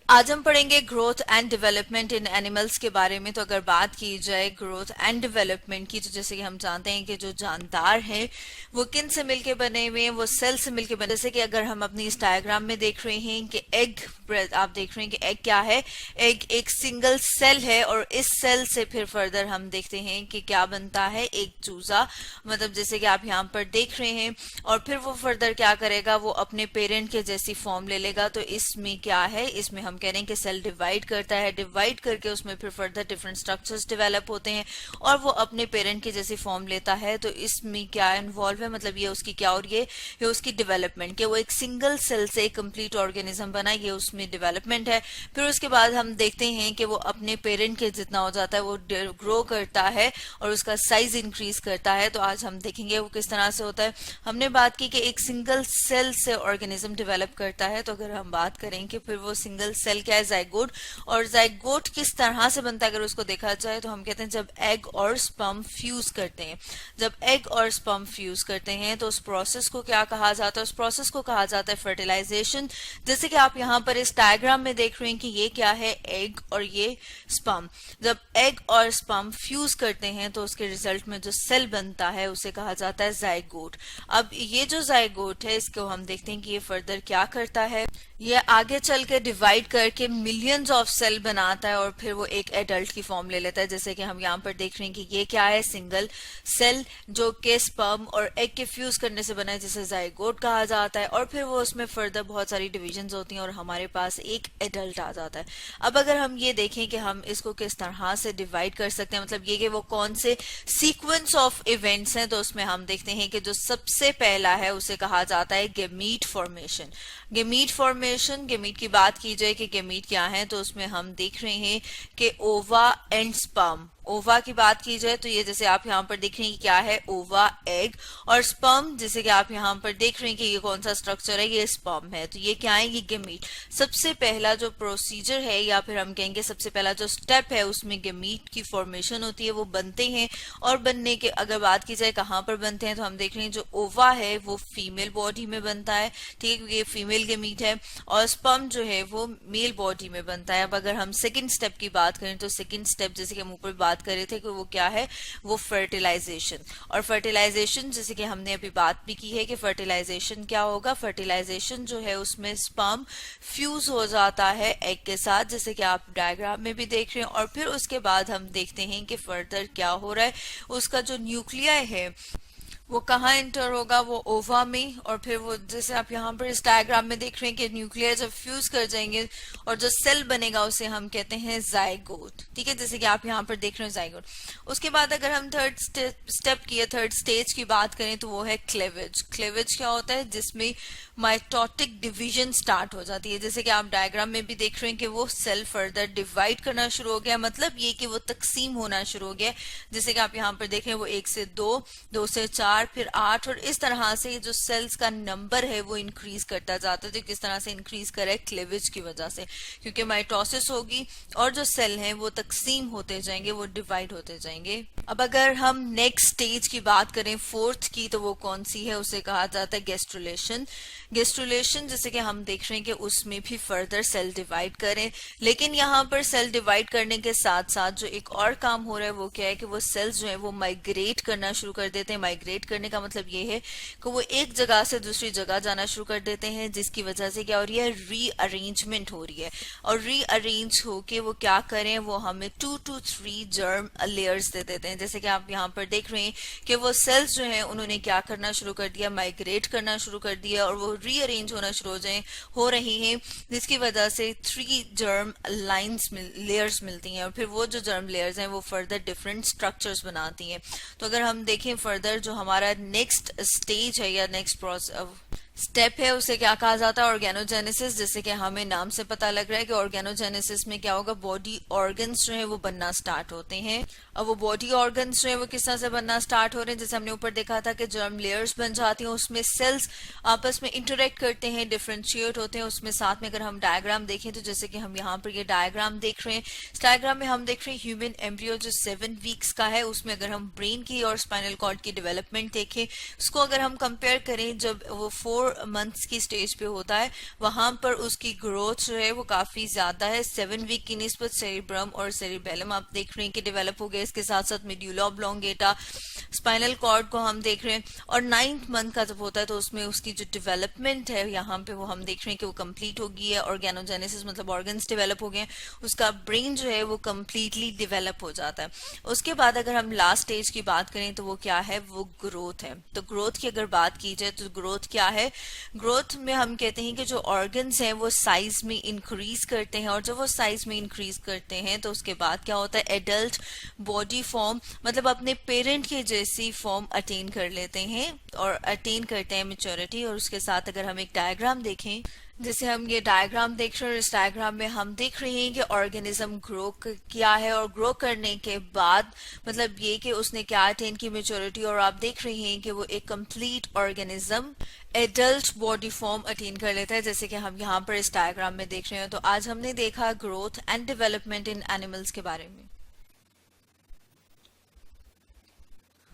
आज हम पढ़ेंगे growth and development in animals के बारे में। तो अगर बात की जाए ग्रोथ एंड डेवलपमेंट की, तो जैसे कि हम जानते हैं कि जो जानदार हैं वो किन से मिलके बने हुए हैं, वो सेल से मिलके बने। जैसे कि अगर हम अपनी इस डायग्राम में देख रहे हैं कि एग, आप देख रहे हैं कि एग क्या है, एग एक सिंगल सेल है और इस सेल से फिर फर्दर हम देखते हैं कि क्या बनता है, एक चूजा, मतलब जैसे कि आप यहाँ पर देख रहे हैं। और फिर वो फर्दर क्या करेगा, वो अपने पेरेंट के जैसी फॉर्म ले लेगा। तो इसमें क्या है, इसमें हम कह रहे हैं कि सेल डिवाइड करता है, डिवाइड करके उसमें फिर फर्दर डिफरेंट स्ट्रक्चर्स डेवलप होते हैं और वो अपने पेरेंट की जैसी फॉर्म लेता है। तो इसमें क्या इन्वॉल्व है, मतलब ये उसकी क्या, और ये उसकी डेवलपमेंट, कि वो एक सिंगल सेल से एक कंप्लीट ऑर्गेनिज्म बना, ये उसमें डेवलपमेंट है। फिर उसके बाद हम देखते हैं कि वो अपने पेरेंट के जितना हो जाता है, वो ग्रो करता है और उसका साइज इंक्रीज करता है। तो आज हम देखेंगे वो किस तरह से होता है। हमने बात की कि एक सिंगल सेल से ऑर्गेनिज्म डेवलप करता है। तो अगर हम बात करें कि फिर वो सिंगल सेल क्या है, जाइगोट। और जाइगोट किस तरह से बनता है अगर उसको देखा जाए, तो हम कहते हैं जब एग और स्पर्म फ्यूज करते हैं, जब एग और स्पर्म फ्यूज करते हैं तो उस प्रोसेस को क्या कहा जाता है, उस प्रोसेस को कहा जाता है फर्टिलाइजेशन। जैसे कि आप यहाँ पर इस डायग्राम में देख रहे हैं कि ये क्या है, एग और ये स्पर्म। जब एग और स्पर्म फ्यूज करते हैं तो उसके रिजल्ट में जो सेल बनता है उसे कहा जाता है जाइगोट। अब ये जो जाइगोट है, इसको हम देखते हैं कि ये फर्दर क्या करता है, ये आगे चल के डिवाइड करके मिलियंस ऑफ सेल बनाता है और फिर वो एक एडल्ट की फॉर्म ले लेता है। जैसे कि हम यहाँ पर देख रहे हैं कि ये क्या है, सिंगल सेल जो के स्पर्म और एग के फ्यूज करने से बना है, जिसे जाइगोट कहा जाता है। और फिर वो उसमें फर्दर बहुत सारी डिविजन्स होती हैं और हमारे पास एक एडल्ट आ जाता है। अब अगर हम ये देखें कि हम इसको किस तरह से डिवाइड कर सकते हैं, मतलब ये कि वो कौन से सीक्वेंस ऑफ इवेंट्स हैं, तो उसमें हम देखते हैं कि जो सबसे पहला है उसे कहा जाता है gamete formation. Gamete formation, gamete की बात की जाए कि गेमीट क्या है, तो उसमें हम देख रहे हैं कि ओवा एंड स्पर्म। ओवा की बात की जाए तो ये जैसे आप यहाँ पर देख रहे हैं कि क्या है, ओवा एग, और स्पर्म जैसे कि आप यहाँ पर देख रहे हैं कि ये कौन सा स्ट्रक्चर है, ये स्पर्म है। तो ये क्या है, ये गेमीट। सबसे पहला जो प्रोसीजर है या फिर हम कहेंगे सबसे पहला जो स्टेप है, उसमें गेमीट की फॉर्मेशन होती है, वो बनते हैं। और बनने के अगर बात की जाए कहाँ पर बनते हैं, तो हम देख रहे हैं जो ओवा है वो फीमेल बॉडी में बनता है, ठीक है, ये फीमेल गेमीट है। और स्पर्म जो है वो मेल बॉडी में बनता है। अब अगर हम सेकेंड स्टेप की बात करें, तो सेकेंड स्टेप जैसे कि हम ऊपर बात कर रहे थे कि वो क्या है, वो फर्टिलाइजेशन। और फर्टिलाइजेशन जैसे कि हमने अभी बात भी की है कि फर्टिलाइजेशन क्या होगा, फर्टिलाइजेशन जो है उसमें स्पर्म फ्यूज हो जाता है एग के साथ, जैसे कि आप डायग्राम में भी देख रहे हैं। और फिर उसके बाद हम देखते हैं कि फर्दर क्या हो रहा है, उसका जो न्यूक्लियाई है वो कहाँ एंटर होगा, वो ओवा में। और फिर वो जैसे आप यहाँ पर इस डायग्राम में देख रहे हैं कि न्यूक्लियर जब फ्यूज कर जाएंगे और जो सेल बनेगा उसे हम कहते हैं जाइगोट, ठीक है, जैसे कि आप यहाँ पर देख रहे हैं जाइगोट। उसके बाद अगर हम थर्ड स्टेप की, थर्ड स्टेज की बात करें, तो वो है क्लेवेज। क्लेवेज क्या होता है, जिसमें माइटोटिक डिवीजन स्टार्ट हो जाती है। जैसे कि आप डायग्राम में भी देख रहे हैं कि वो सेल फर्दर डिवाइड करना शुरू हो गया, मतलब ये कि वो तकसीम होना शुरू हो गया। जैसे कि आप यहाँ पर देख रहे हैं वो 1 से 2, 2 से 4, फिर 8, और इस तरह से जो सेल्स का नंबर है वो इंक्रीज करता जाता है। तो किस तरह से इंक्रीज करे, क्लेवेज की वजह से, क्योंकि माइटोसिस होगी और जो सेल हैं वो तकसीम होते जाएंगे, वो डिवाइड होते जाएंगे। अब अगर हम नेक्स्ट स्टेज की बात करें, फोर्थ की, तो वो कौन सी है, उसे कहा जाता है गेस्ट्रुलेशन। गेस्ट्रुलेशन जैसे कि हम देख रहे हैं कि उसमें भी फर्दर सेल डिवाइड करें, लेकिन यहाँ पर सेल डिवाइड करने के साथ साथ जो एक और काम हो रहा है वो क्या है कि वो सेल्स जो है वो माइग्रेट करना शुरू कर देते हैं। माइग्रेट करने का मतलब ये है कि वो एक जगह से दूसरी जगह जाना शुरू कर देते हैं, जिसकी वजह से क्या हो रही है, रीअरेंजमेंट हो रही है। और रीअरेंज होके वो क्या करें, वो हमें 2 to 3 जर्म लेयर्स दे देते हैं। जैसे कि आप यहाँ पर देख रहे हैं कि वो सेल्स जो हैं उन्होंने क्या करना शुरू कर दिया, माइग्रेट करना शुरू कर दिया और वो रीअरेंज होना शुरू हो रही हैं, जिसकी वजह से 3 जर्म लाइंस लेयर्स मिलती हैं। और फिर वो जो जर्म लेयर्स हैं वो फर्दर डिफरेंट स्ट्रक्चर्स बनाती हैं। तो अगर हम देखें फर्दर जो हमारा नेक्स्ट स्टेज है या नेक्स्ट स्टेप है, उसे क्या कहा जाता है, ऑर्गेनोजेनेसिस। जैसे कि हमें नाम से पता लग रहा है कि ऑर्गेनोजेनेसिस में क्या होगा, बॉडी ऑर्गन्स जो है वो बनना स्टार्ट होते हैं। अब वो बॉडी ऑर्गन्स जो है वो किस तरह से बनना स्टार्ट हो रहे हैं, जैसे हमने ऊपर देखा था कि जर्म लेयर्स बन जाती हैं, उसमें सेल्स आपस में इंटरेक्ट करते हैं, डिफ्रेंशिएट होते हैं। उसमें साथ में अगर हम डायग्राम देखें, तो जैसे कि हम यहाँ पर ये डायग्राम देख रहे हैं, इस डायग्राम में हम देख रहे हैं ह्यूमन एम्ब्रियो जो 7 वीक्स का है, उसमें अगर हम ब्रेन की और स्पाइनल कॉर्ड की डेवलपमेंट देखें, उसको अगर हम कंपेयर करें जब वो 4 4 मंथ्स की स्टेज पे होता है, वहां पर उसकी ग्रोथ जो है वो काफी ज्यादा है। 7 वीक की निस्बत सेरिब्रम और सेरिबेलम आप देख रहे हैं कि डेवलप हो गया, इसके साथ साथ मेड्यूला ऑब्लोंगेटा, स्पाइनल कॉर्ड को हम देख रहे हैं। और 9th मंथ का जब होता है तो उसमें उसकी जो डेवलपमेंट है यहाँ पे वो हम देख रहे हैं कि वो कंप्लीट हो गई है, ऑर्गेनोजेनेसिस मतलब ऑर्गन्स डेवलप हो गए हैं, उसका ब्रेन जो है वो कंप्लीटली डेवलप हो जाता है। उसके बाद अगर हम लास्ट स्टेज की बात करें तो वो क्या है, वो ग्रोथ है। तो ग्रोथ की अगर बात की जाए तो ग्रोथ क्या है, ग्रोथ में हम कहते हैं कि जो ऑर्गन्स हैं वो साइज में इंक्रीज करते हैं, और जब वो साइज में इंक्रीज करते हैं तो उसके बाद क्या होता है, एडल्ट बॉडी फॉर्म मतलब अपने पेरेंट के जैसी फॉर्म अटेन कर लेते हैं और अटेन करते हैं मेच्योरिटी। और उसके साथ अगर हम एक डायग्राम देखें, जैसे हम ये डायग्राम देख रहे हैं, इस डायग्राम में हम देख रहे हैं कि ऑर्गेनिज्म ग्रो किया है, और ग्रो करने के बाद मतलब ये कि उसने क्या अटेन की, मेच्योरिटी। और आप देख रहे हैं कि वो एक complete organism adult body form attain कर लेता है, जैसे कि हम यहाँ पर इस डायग्राम में देख रहे हैं। तो आज हमने देखा growth and development in animals के बारे में।